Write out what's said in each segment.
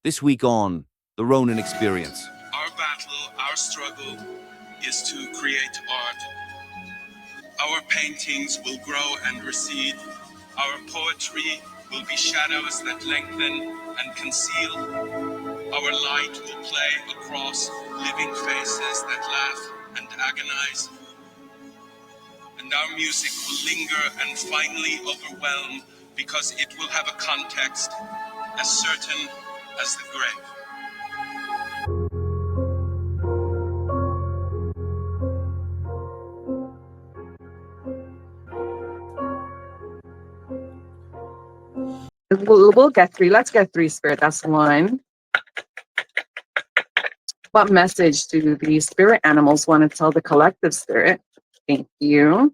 This week on The Ronin Experience. Our battle, our struggle is to create art. Our paintings will grow and recede. Our poetry will be shadows that lengthen and conceal. Our light will play across living faces that laugh and agonize. And our music will linger and finally overwhelm because it will have a context as certain as the grave. We'll get three. Let's get three, Spirit. That's one. What message do the spirit animals want to tell the collective, Spirit? Thank you.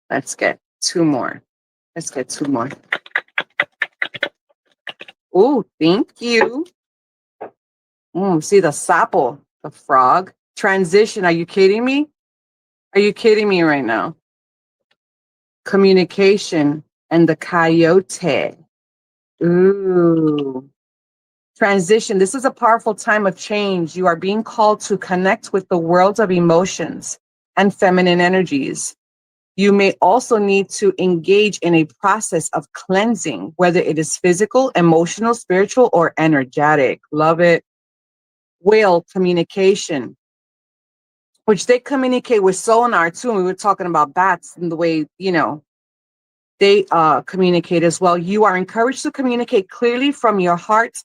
Let's get two more. Let's get two more. Oh, thank you. See the sapo, the frog. Transition. Are you kidding me? Are you kidding me right now? Communication and the coyote. Ooh. Transition. This is a powerful time of change. You are being called to connect with the world of emotions and feminine energies. You may also need to engage in a process of cleansing, whether it is physical, emotional, spiritual, or energetic. Love it. Whale communication, which they communicate with sonar too. And we were talking about bats and the way, they communicate as well. You are encouraged to communicate clearly from your heart,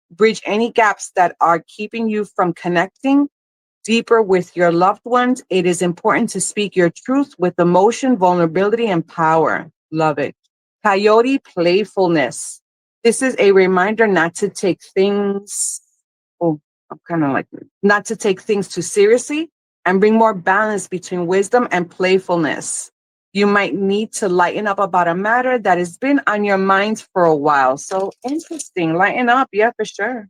bridge any gaps that are keeping you from connecting deeper with your loved ones. It is important to speak your truth with emotion, vulnerability, and power. Love it. Coyote playfulness. This is a reminder not to take things, not to take things too seriously and bring more balance between wisdom and playfulness. You might need to lighten up about a matter that has been on your mind for a while. So interesting. Lighten up. Yeah, for sure.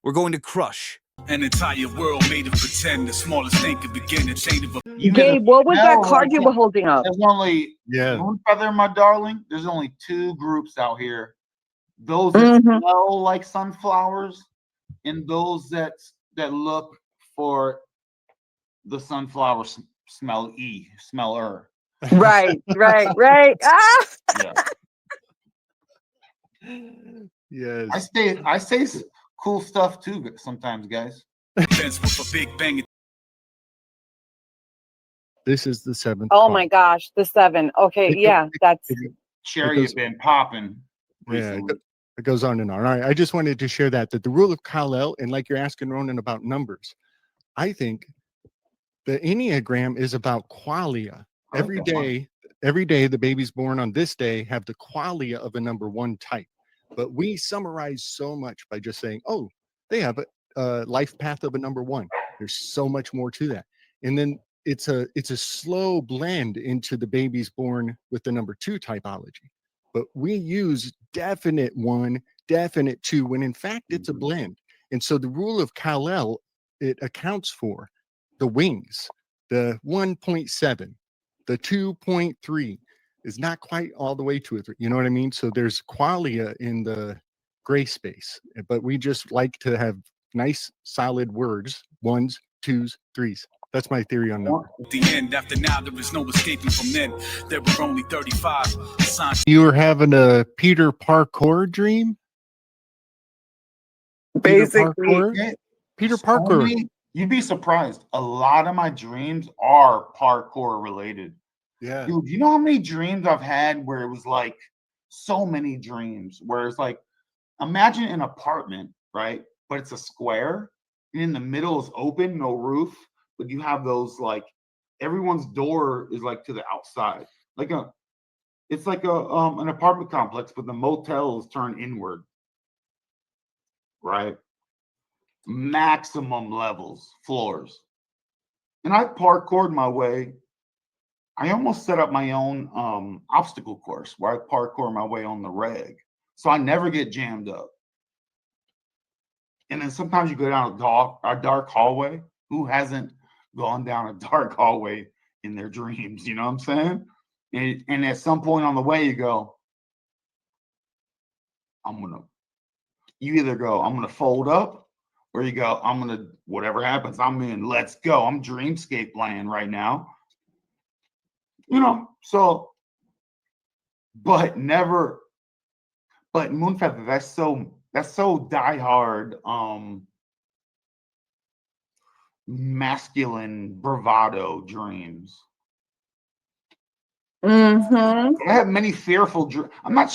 We're going to crush an entire world made of pretend. The smallest thing could begin a chain of Gabe, what was that card you were holding up? There's only Moon Feather, my darling. There's only two groups out here. Those that smell like sunflowers and those that look for the sunflower smeller. Right. Ah! Yeah. Yes. I say cool stuff too sometimes, guys. This is the seventh. Oh my gosh, the 7. Okay, that's Sherry has been popping recently. It goes on and on. All right, I just wanted to share that the rule of Kal-El, and like you're asking Ronan about numbers, I think the Enneagram is about qualia. Every day the babies born on this day have the qualia of a number 1 type. But we summarize so much by just saying, oh, they have a life path of a number 1. There's so much more to that. And then it's a slow blend into the babies born with the number 2 typology. But we use definite 1, definite 2, when in fact it's a blend. And so the rule of Kal-El, it accounts for the wings, the 1.7, the 2.3 is not quite all the way to it. You know what I mean? So there's qualia in the gray space, but we just like to have nice, solid words, 1s, 2s, 3s. That's my theory on number. At the end, after now, there was no escaping from then. There were only 35 signs. You were having a Peter Parkour dream? Basically. Peter Parkour. You'd be surprised. A lot of my dreams are parkour related. Yeah. Dude, you know how many dreams I've had where it was like so many dreams where it's like, imagine an apartment, right? But it's a square and in the middle is open, no roof, but you have those like everyone's door is like to the outside. It's like an apartment complex, but the motel is turned inward. Right? Maximum levels, floors. And I parkoured my way. I almost set up my own obstacle course where I parkour my way on the reg. So I never get jammed up. And then sometimes you go down a dark hallway. Who hasn't gone down a dark hallway in their dreams? You know what I'm saying? And at some point on the way, you go, I'm going to You either go, I'm gonna fold up, or you go, I'm gonna whatever happens, I'm in. Let's go. I'm dreamscape land right now. So but never, but Moonfeather, that's so diehard, masculine bravado dreams. Mm-hmm. I have many fearful dreams. I'm not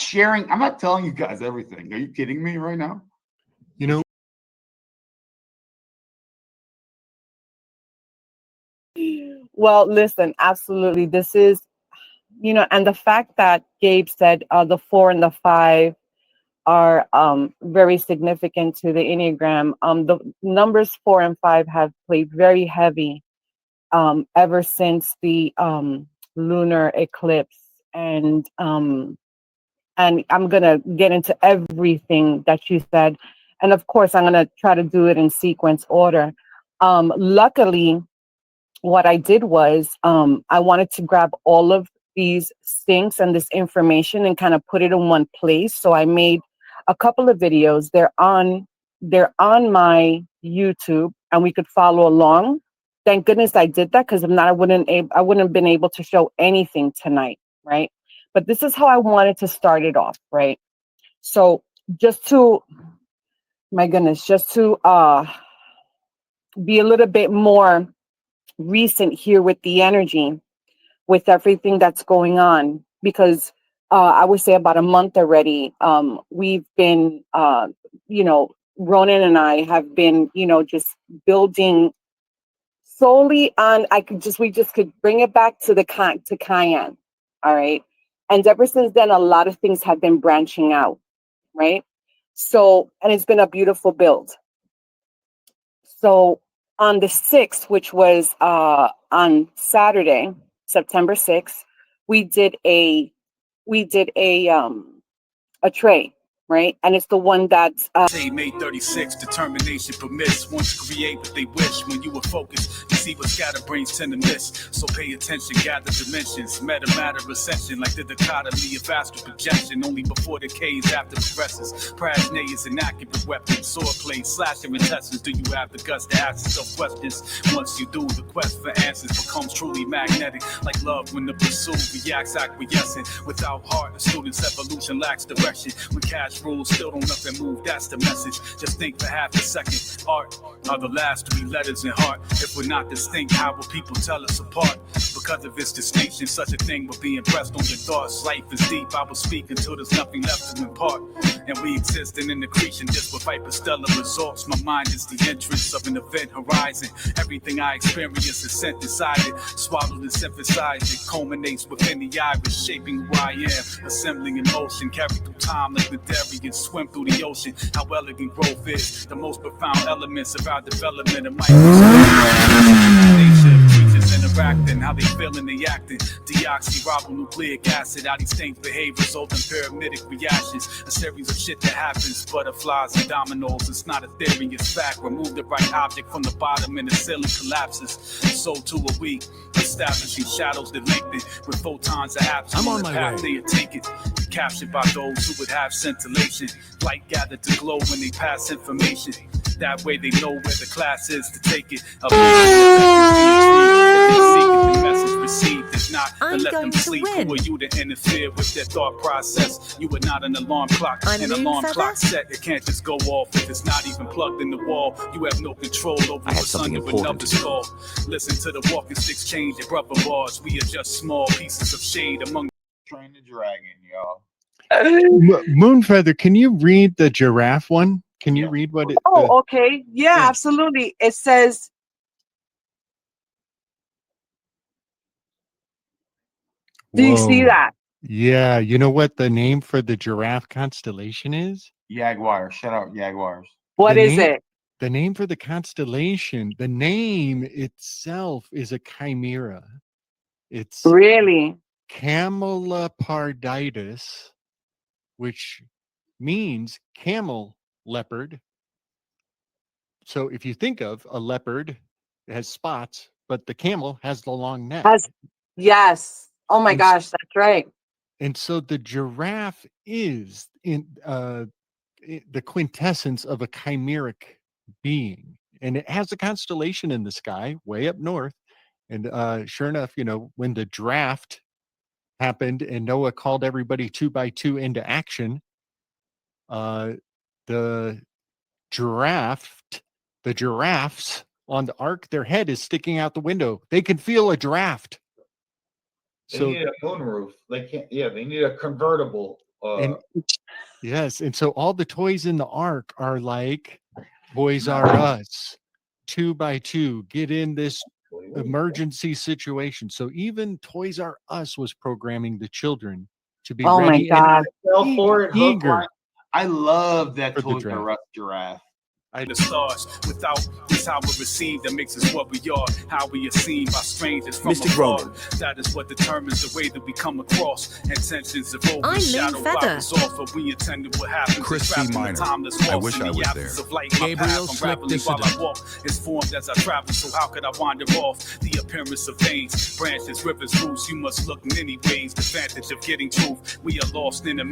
telling you guys everything. Are you kidding me right now? You know, Well, listen, absolutely. This is, and the fact that Gabe said the 4 and the 5 are very significant to the Enneagram. The numbers 4 and 5 have played very heavy ever since the lunar eclipse, and I'm gonna get into everything that you said, and of course I'm gonna try to do it in sequence order. Luckily, what I did was I wanted to grab all of these syncs and this information and kind of put it in one place. So I made a couple of videos. They're on my YouTube, and we could follow along. Thank goodness I did that, because if not, I wouldn't have been able to show anything tonight, right? But this is how I wanted to start it off, right? So just to, my goodness, just to be a little bit more recent here with the energy, with everything that's going on, because I would say about a month already, we've been, Ronan and I have been, just building solely on, we just could bring it back to to Cayenne. All right. And ever since then, a lot of things have been branching out. Right. So, and it's been a beautiful build. So on the 6th, which was on Saturday, September 6th, we did a TRE, right? And it's the one that's May 36, determination permits one to create what they wish. When you were focused, you see what scatterbrains tend to miss. So pay attention, gather dimensions, matter ascension, like the dichotomy of astral projection. Only before decays, after progresses. Prajna is an accurate weapon, swordplay, slashing intestines. Do you have the guts to ask yourself questions? Once you do, the quest for answers becomes truly magnetic, like love when the pursuit reacts acquiescent. Without heart, a student's evolution lacks direction. When cash rules, still don't nothing move, that's the message. Just think for half a second. Art are the last 3 letters in heart. If we're not distinct, how will people tell us apart? Because of its distinction, such a thing will be impressed on your thoughts. Life is deep, I will speak until there's nothing left to impart. And we exist in an accretion just with hyperstellar results. My mind is the entrance of an event horizon. Everything I experience is synthesized, swallowed and synthesized. It culminates within the iris, shaping who I am. Assembling emotion, carried through time like the Darian, swim through the ocean. How elegant growth is, the most profound elements of our development of nature. Creatures interacting, how they feeling, they acting. Deoxyribonucleic acid, how these things behave, result in pyramidic reactions. A series of shit that happens, butterflies and dominoes. It's not a theory, it's fact. Remove the right object from the bottom and the ceiling collapses. So too are we, establishing shadows that lengthen with photons are absent. I'm on the my path way. they are taken, captured by those who would have scintillation. Light gathered to glow when they pass information. That way they know where the class is to take it. If they seek it, the message received. If not, then let them sleep. Who are you to interfere with their thought process? You are not an alarm clock. An alarm clock set, it can't just go off if it's not even plugged in the wall. You have no control over what's under another skull. Listen to the walking sticks change your rubber bars. We are just small pieces of shade among Train the dragon, y'all. Moonfeather, can you read the giraffe one? Can you Yeah. read what it? Oh, okay. Yeah, Yeah. absolutely. It says, do you see Whoa. that? Yeah, you know what the name for the giraffe constellation is? Jaguars. Shout out Jaguars. What The is name, it? the name for the constellation, the name itself is a chimera. It's Really? Cameloparditis, which means camel leopard. So if you think of a leopard, it has spots, but the camel has the long neck. Yes. Oh my And gosh, that's right. And so the giraffe is in the quintessence of a chimeric being, and it has a constellation in the sky way up north. And sure enough, when the draft happened and Noah called everybody 2 by 2 into action, the giraffes on the ark, their head is sticking out the window. They can feel a draft. They So need a moonroof. They can't. Yeah, they need a convertible. and yes, and so all the toys in the ark are like Toys R Us, 2 by 2, get in this emergency situation. So even Toys R Us was programming the children to be Oh my ready God. Fell for it, hook, eager line. I love that for the Toys draft. R Us giraffe. The stars without this how we receive that makes us what we are, how we are seen by strangers from Mystic afar. Roman. That is what determines the way that we come across. Intentions of I'm overshadow Moon Feather. off, but we attended what happens. Chris Trapped C. in the Minor. timeless I waltz wish in I the was absence there. of light. My Gabriel path Slick unraveling while I Dissident. walk is formed as I travel, so how could I wander off? The appearance of veins, branches, rivers, roots. You must look many ways. The advantage of getting truth. We are lost in a